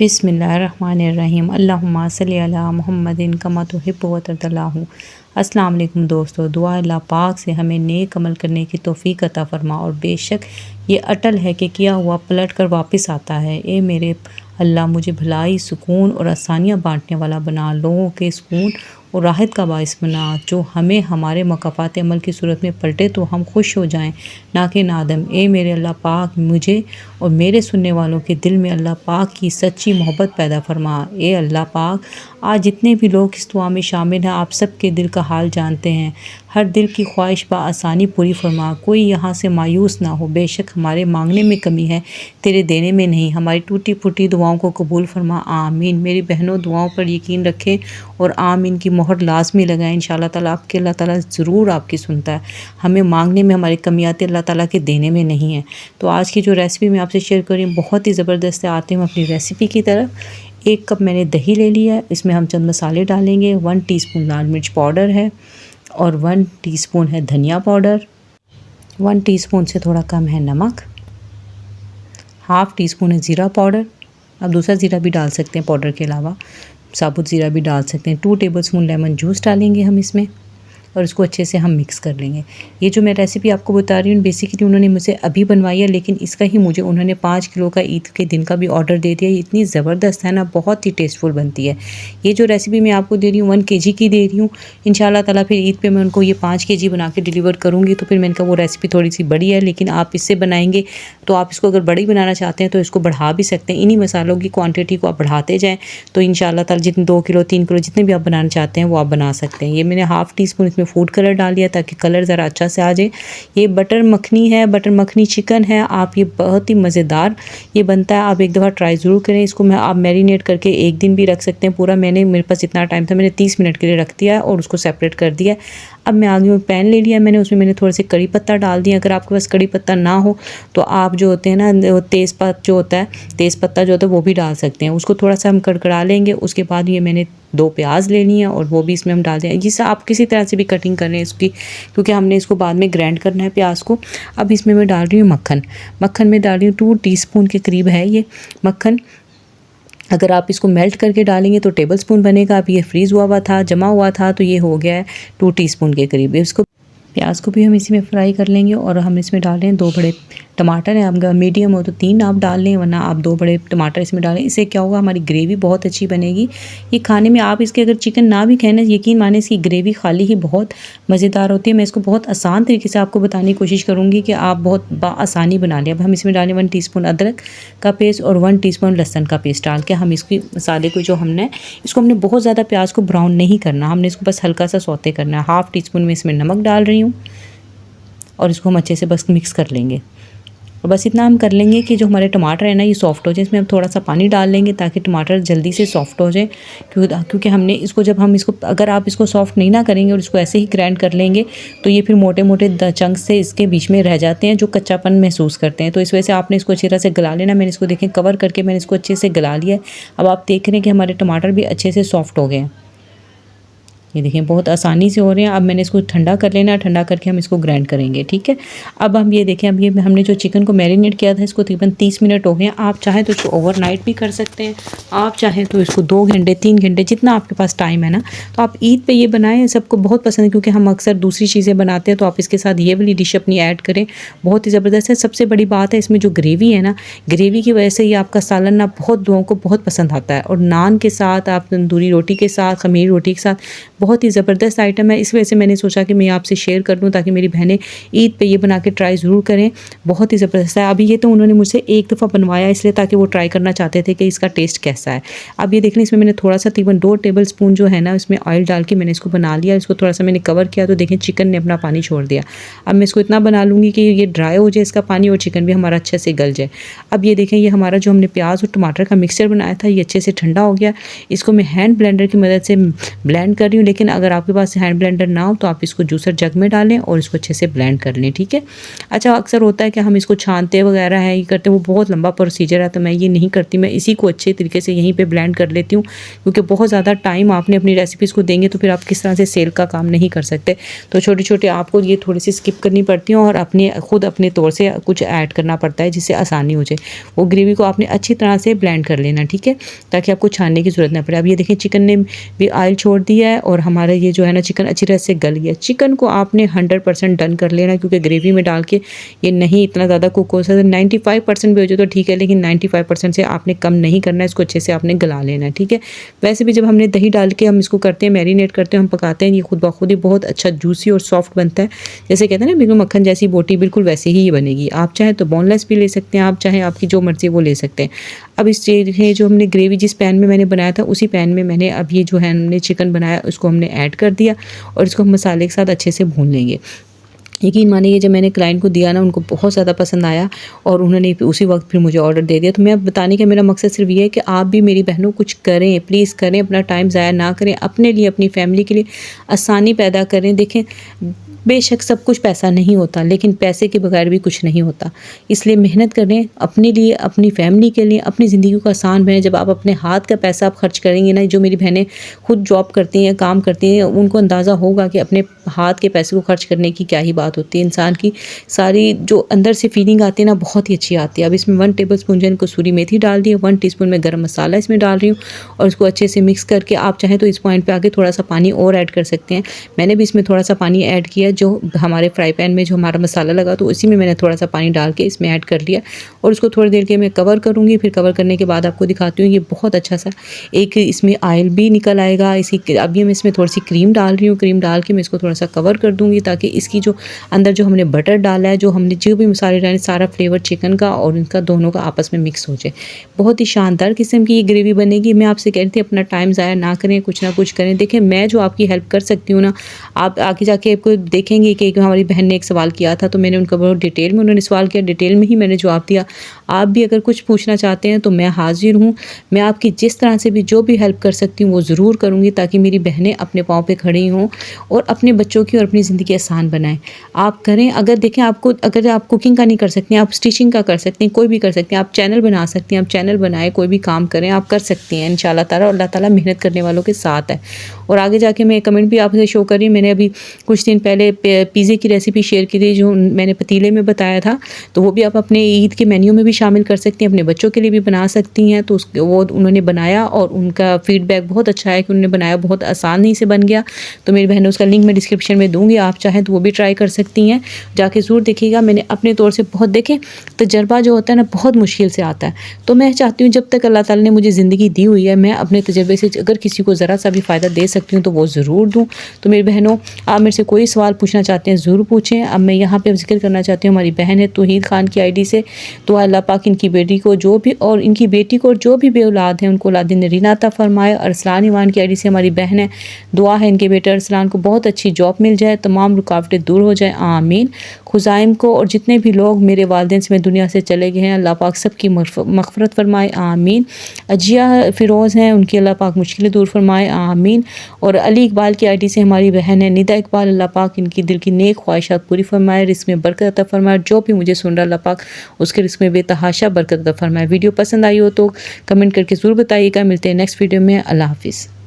बिस्मिल्लाहिर्रहमानिर्रहीम अल्लाहुम्मा सल्ली अला मुहम्मदिन कमा तुहिब्बु व तर्दल्लाहु। अस्सलाम वालेकुम दोस्तों, दुआ अल्लाह पाक से हमें नेक अमल करने की तौफीक अता फरमा और बेशक ये अटल है कि किया हुआ पलट कर वापस आता है। ए मेरे अल्लाह, मुझे भलाई, सुकून और आसानियाँ बांटने वाला बना, लोगों के सुकून और राहत का बाइस बना। जो हमें हमारे मुकाफ़ात अमल की सूरत में पलटे तो हम खुश हो जाएं, ना कि नादम। ए मेरे अल्लाह पाक, मुझे और मेरे सुनने वालों के दिल में अल्लाह पाक की सच्ची मोहब्बत पैदा फरमा। ए अल्लाह पाक, आज जितने भी लोग इस दुआ में शामिल हैं, आप सब के दिल का हाल जानते हैं। हर दिल की ख्वाहिश आसानी पूरी फरमा। कोई यहाँ से मायूस ना हो। बेशक हमारे मांगने में कमी है, तेरे देने में नहीं। हमारी टूटी फूटी दुआओं को कबूल फरमा। आमीन। मेरी बहनों, दुआओं पर यकीन रखें और आमीन की मोहर लाजमी लगाएं। इंशाअल्लाह ताला आपके अल्लाह ताला ज़रूर आपकी सुनता है। हमें मांगने में हमारी कमी आती है, अल्लाह ताला के देने में नहीं है। तो आज की जो रेसिपी मैं आपसे शेयर कर रही हूँ बहुत ही ज़बरदस्त है। आते हैं अपनी रेसिपी की तरफ। 1 कप मैंने दही ले लिया है। इसमें हम चंद मसाले डालेंगे। 1 टीस्पून लाल मिर्च पाउडर है और 1 टीस्पून है धनिया पाउडर। 1 टीस्पून से थोड़ा कम है नमक। हाफ़ टीस्पून है ज़ीरा पाउडर। आप दूसरा ज़ीरा भी डाल सकते हैं पाउडर के अलावा, साबुत ज़ीरा भी डाल सकते हैं। 2 टेबलस्पून लेमन जूस डालेंगे हम इसमें और इसको अच्छे से हम मिक्स कर लेंगे। ये जो मैं रेसिपी आपको बता रही हूँ बेसिकली उन्होंने मुझसे अभी बनवाई है, लेकिन इसका ही मुझे उन्होंने 5 किलो का ईद के दिन का भी ऑर्डर दे दिया। ये इतनी ज़बरदस्त है ना, बहुत ही टेस्टफुल बनती है। ये जो रेसिपी मैं आपको दे रही हूँ 1 केजी की दे रही हूँ। इंशाल्लाह ताला फिर ईद पे मैं उनको ये 5 केजी बना के डिलीवर करूँगी। तो फिर मैंने कहा वो रेसिपी थोड़ी सी बड़ी है, लेकिन आप इससे बनाएंगे तो आप इसको अगर बड़ी बनाना चाहते हैं तो इसको बढ़ा भी सकते हैं। इन्हीं मसालों की क्वान्टिटी को आप बढ़ाते जाएँ तो इंशाल्लाह ताला जितने 2 किलो 3 किलो जितने भी आप बनाना चाहते हैं वो आप बना सकते हैं। ये मैंने हाफ़ टीस्पून इसमें फूड कलर डाल दिया ताकि कलर ज़रा अच्छा से आ जाए। ये बटर मखनी है, बटर मखनी चिकन है। आप ये बहुत ही मज़ेदार ये बनता है, आप एक दफ़ा ट्राई ज़रूर करें। इसको मैं आप मैरिनेट करके 1 दिन भी रख सकते हैं पूरा। मेरे पास इतना टाइम था, मैंने 30 मिनट के लिए रख दिया है और उसको सेपरेट कर दिया है। अब मैं आगे पैन ले लिया मैंने, उसमें मैंने थोड़े से कड़ी पत्ता डाल दिया। अगर आपके पास कड़ी पत्ता ना हो तो आप जो होते हैं ना तेज़पात जो होता है, तेज़पत्ता जो होता है वो भी डाल सकते हैं। उसको थोड़ा सा हम कड़कड़ा लेंगे। उसके बाद ये मैंने 2 प्याज लेनी है और वो भी इसमें हम डाल दें। जिससे आप किसी तरह से भी कटिंग कर लें इसकी, क्योंकि हमने इसको बाद में ग्राइंड करना है प्याज को। अब इसमें मैं डाल रही हूँ मक्खन। मक्खन में डाल रही हूँ 2 टीस्पून के करीब है ये मक्खन। अगर आप इसको मेल्ट करके डालेंगे तो टेबलस्पून बनेगा। अब ये फ्रीज़ हुआ था, जमा हुआ था, तो ये हो गया है 2 टीस्पून के करीब। इसको प्याज को भी हम इसी में फ्राई कर लेंगे और हम इसमें डाल रहे हैं 2 बड़े टमाटर हैं। अगर मीडियम हो तो 3 आप डाल लें, वरना आप 2 बड़े टमाटर इसमें डालें। इससे क्या होगा, हमारी ग्रेवी बहुत अच्छी बनेगी। ये खाने में आप इसके अगर चिकन ना भी खाएं, यकीन माने इसकी ग्रेवी खाली ही बहुत मज़ेदार होती है। मैं इसको बहुत आसान तरीके से आपको बताने की कोशिश करूँगी कि आप बहुत आसानी बना लें। अब हम इसमें डालें 1 टीस्पून अदरक का पेस्ट और 1 टीस्पून लहसुन का पेस्ट डाल के हम इसकी मसाले को जो हमने हमने बहुत ज़्यादा प्याज को ब्राउन नहीं करना, हमने इसको बस हल्का सा सौते करना है। हाफ़ टीस्पून में इसमें नमक डाल रही हूँ और इसको हम अच्छे से बस मिक्स कर लेंगे। और बस इतना हम कर लेंगे कि जो हमारे टमाटर है ना ये सॉफ़्ट हो जाए। इसमें हम थोड़ा सा पानी डाल लेंगे ताकि टमाटर जल्दी से सॉफ़्ट हो जाए, क्योंकि हमने इसको जब हम इसको अगर आप इसको सॉफ़्ट नहीं ना करेंगे और इसको ऐसे ही ग्राइंड कर लेंगे तो ये फिर मोटे मोटे चंक से इसके बीच में रह जाते हैं जो कच्चापन महसूस करते हैं। तो इस वजह से आपने इसको अच्छी तरह से गला लेना। मैंने इसको देखें कवर करके मैंने इसको अच्छे से गला लिया है। अब आप देख रहे हैं कि हमारे टमाटर भी अच्छे से सॉफ़्ट हो गए हैं। ये देखें बहुत आसानी से हो रहे हैं। अब मैंने इसको ठंडा कर लेना है, ठंडा करके हम इसको ग्राइंड करेंगे, ठीक है। अब हम ये देखें, अब ये हमने जो चिकन को मैरिनेट किया था इसको तकरीबन 30 मिनट हो गए हैं। आप चाहें तो इसको ओवरनाइट भी कर सकते हैं, आप चाहें तो इसको 2 घंटे 3 घंटे जितना आपके पास टाइम है ना। तो आप ईद पे ये बनाएं, सबको बहुत पसंद है, क्योंकि हम अक्सर दूसरी चीज़ें बनाते हैं। तो आप इसके साथ ये वाली डिश अपनी ऐड करें, बहुत ही ज़बरदस्त है। सबसे बड़ी बात है इसमें जो ग्रेवी है ना, ग्रेवी की वजह से ये आपका सालन ना बहुत लोगों को बहुत पसंद आता है। और नान के साथ, आप तंदूरी रोटी के साथ, खमीर रोटी के साथ बहुत ही ज़बरदस्त आइटम है। इस वजह से मैंने सोचा कि मैं आपसे शेयर कर दूं ताकि मेरी बहनें ईद पे ये बना के ट्राई ज़रूर करें। बहुत ही ज़बरदस्त है। अभी ये तो उन्होंने मुझसे 1 दफ़ा बनवाया इसलिए ताकि वो ट्राई करना चाहते थे कि इसका टेस्ट कैसा है। अब ये देख लें, इसमें मैंने थोड़ा सा तकरीबन 2 टेबलस्पून जो है ना इसमें ऑयल डाल के मैंने इसको बना लिया। इसको थोड़ा सा मैंने कवर किया तो देखें चिकन ने अपना पानी छोड़ दिया। अब मैं इसको इतना बना लूँगी कि ये ड्राई हो जाए इसका पानी और चिकन भी हमारा अच्छे से गल जाए। अब ये देखें, ये हमारा जो हमने प्याज और टमाटर का मिक्सचर बनाया था ये अच्छे से ठंडा हो गया। इसको मैं हैंड ब्लेंडर की मदद से ब्लेंड कर रही हूँ, लेकिन अगर आपके पास हैंड ब्लेंडर ना हो तो आप इसको जूसर जग में डालें और इसको अच्छे से ब्लेंड कर लें, ठीक है। अच्छा, अक्सर होता है कि हम इसको छानते वगैरह है, ये करते हैं, वो बहुत लंबा प्रोसीजर है, तो मैं ये नहीं करती, मैं इसी को अच्छे तरीके से यहीं पे ब्लेंड कर लेती हूँ, क्योंकि बहुत ज़्यादा टाइम आपने अपनी रेसिपीज़ को देंगे तो फिर आप किस तरह से सेल का काम नहीं कर सकते। तो छोटे छोटे आपको ये थोड़ी सी स्किप करनी पड़ती हैं और खुद अपने तौर से कुछ ऐड करना पड़ता है जिससे आसानी हो जाए। वो ग्रेवी को आपने अच्छी तरह से ब्लेंड कर लेना, ठीक है, ताकि आपको छानने की ज़रूरत ना पड़े। अब ये देखें चिकन ने भी ऑयल छोड़ दिया है और हमारा ये जो है ना चिकन अच्छी तरह से गल गया। चिकन को आपने 100% डन कर लेना, क्योंकि ग्रेवी में डाल के ये नहीं इतना ज़्यादा कुक हो सकता। 95% भी हो जाए तो ठीक है, लेकिन 95% से आपने कम नहीं करना है, इसको अच्छे से आपने गला लेना है, ठीक है। वैसे भी जब हमने दही डाल के हम इसको करते हैं, मैरिनेट करते हैं, हम पकाते हैं, ये खुद ब खुद ही बहुत अच्छा जूसी और सॉफ्ट बनता है। जैसे कहते हैं ना बिल्कुल मक्खन जैसी बोटी, बिल्कुल वैसे ही ये बनेगी। आप चाहें तो बोनलेस भी ले सकते हैं, आप चाहें आपकी जो मर्ज़ी वो ले सकते हैं। अब इस जो हमने ग्रेवी जिस पैन में मैंने बनाया था उसी पैन में मैंने अब ये जो है हमने चिकन बनाया उसको हमने ऐड कर दिया और इसको हम मसाले के साथ अच्छे से भून लेंगे। यकीन मानिए जब मैंने क्लाइंट को दिया ना, उनको बहुत ज़्यादा पसंद आया और उन्होंने उसी वक्त फिर मुझे ऑर्डर दे दिया। तो मैं बताने का मेरा मकसद सिर्फ ये है कि आप भी मेरी बहनों कुछ करें, प्लीज़ करें, अपना टाइम ज़ाया ना करें, अपने लिए अपनी फैमिली के लिए आसानी पैदा करें। देखें, बेशक सब कुछ पैसा नहीं होता, लेकिन पैसे के बगैर भी कुछ नहीं होता। इसलिए मेहनत करें अपने लिए, अपनी फैमिली के लिए, अपनी ज़िंदगी को आसान बनाएं। जब आप अपने हाथ का पैसा आप खर्च करेंगे ना, जो मेरी बहनें खुद जॉब करती हैं, काम करती हैं, उनको अंदाज़ा होगा कि अपने हाथ के पैसे को खर्च करने की क्या ही बात होती है। इंसान की सारी जो अंदर से फीलिंग आती है ना, बहुत ही अच्छी आती है। अब इसमें 1 टेबलस्पून जो है कसूरी मेथी डाल दी है, 1 टीस्पून में गरम मसाला इसमें डाल रही हूँ और इसको अच्छे से मिक्स करके आप चाहें तो इस पॉइंट पे आके थोड़ा सा पानी और ऐड कर सकते हैं। मैंने भी इसमें थोड़ा सा पानी ऐड किया, जो हमारे फ्राई पैन में जो हमारा मसाला लगा तो उसी में मैंने थोड़ा सा पानी डाल के इसमें ऐड कर लिया और उसको थोड़ी देर के मैं कवर करूँगी। फिर कवर करने के बाद आपको दिखाती हूँ, ये बहुत अच्छा सा एक इसमें ऑयल भी निकल आएगा। अभी मैं इसमें थोड़ी सी क्रीम डाल रही हूँ, क्रीम डाल के मैं इसको थोड़ा सा कवर कर दूँगी ताकि इसकी जो अंदर जो हमने बटर डाला है, जो हमने जो भी मसाले डाले, सारा फ्लेवर चिकन का और इनका दोनों का आपस में मिक्स हो जाए। बहुत ही शानदार किस्म की ये ग्रेवी बनेगी। मैं आपसे कह रही थी अपना टाइम ज़ाया ना करें, कुछ ना कुछ करें। देखें, मैं जो आपकी हेल्प कर सकती हूँ ना, आप आगे जाके आपको देखेंगे कि हमारी बहन ने एक सवाल किया था तो मैंने उनका बहुत डिटेल में उन्होंने सवाल किया, डिटेल में ही मैंने जवाब दिया। आप भी अगर कुछ पूछना चाहते हैं तो मैं हाजिर हूँ। मैं आपकी जिस तरह से भी जो भी हेल्प कर सकती हूँ वो ज़रूर करूँगी, ताकि मेरी बहनें अपने पाँव पे खड़ी हों और अपने बच्चों की और अपनी ज़िंदगी आसान बनाएं। आप करें, अगर देखें आपको, अगर आप कुकिंग का नहीं कर सकते हैं, आप स्टिचिंग का कर सकते हैं, कोई भी कर सकते हैं, आप चैनल बना सकते हैं, आप चैनल बनाएं, कोई भी काम करें, आप कर सकती हैं इंशाल्लाह ताला। और अल्लाह ताला मेहनत करने वालों के साथ है। और आगे जाके मैं कमेंट भी आपसे शो कर रही हूँ। मैंने अभी कुछ दिन पहले पिज़्ज़े की रेसिपी शेयर की थी, जो मैंने पतीले में बताया था, तो वो भी आप अपने ईद के मेन्यू में भी शामिल कर सकती हैं, अपने बच्चों के लिए भी बना सकती हैं। तो वो उन्होंने बनाया और उनका फीडबैक बहुत अच्छा है कि उन्होंने बनाया, बहुत आसानी से बन गया। तो मेरी बहनों, उसका लिंक मैं डिस्क्रिप्शन में दूँगी, आप चाहें तो वो भी ट्राई कर सकती हैं, जाके ज़रूर देखिएगा। मैंने अपने तौर से बहुत, देखें तजर्बा जो होता है ना बहुत मुश्किल से आता है, तो मैं चाहती हूँ जब तक अल्लाह ताला ने मुझे ज़िंदगी दी हुई है, मैं अपने तजर्बे से अगर किसी को ज़रा सा भी फ़ायदा दे सकती हूँ तो वो ज़रूर दूँ। तो मेरी बहनों, आप मेरे से कोई सवाल पूछना चाहते हैं ज़रूर पूछें। अब मैं यहाँ पे जिक्र करना चाहती हूँ, हमारी बहन है तौहीद खान की आईडी से, तो अल्लाह पाक इनकी बेटी को जो भी और इनकी बेटी को और जो भी बे औलाद हैं उनको औलाद नरीना अता फरमाए। अरसलान ईमान की आईडी से हमारी बहन है, दुआ है इनके बेटे अरसलान को बहुत अच्छी जॉब मिल जाए, तमाम रुकावटें दूर हो जाए, आमीन। खुज़ाइम को और जितने भी लोग मेरे वालिदैन से दुनिया से चले गए हैं, अल्लाह पाक सबकी मग़फ़िरत फरमाए, आमीन। अजिया फ़िरोज़ हैं, उनकी अल्लाह पाक मुश्किलें दूर फरमाए, आमीन। और अली इकबाल की आईडी से हमारी बहन है निदा इकबाल, अल्लाह पाक इनकी दिल की नेक ख्वाहिशात पूरी फरमाए, रिज़्क़ में बरकत अता फरमाए। जो भी मुझे सुन रहा, अल्लाह पाक उसके रिज़्क़ में बेतहाशा बरकत अता फरमाए। वीडियो पसंद आई हो तो कमेंट करके ज़रूर बताइएगा। मिलते हैं नेक्स्ट वीडियो में। अल्लाह हाफ़िज़।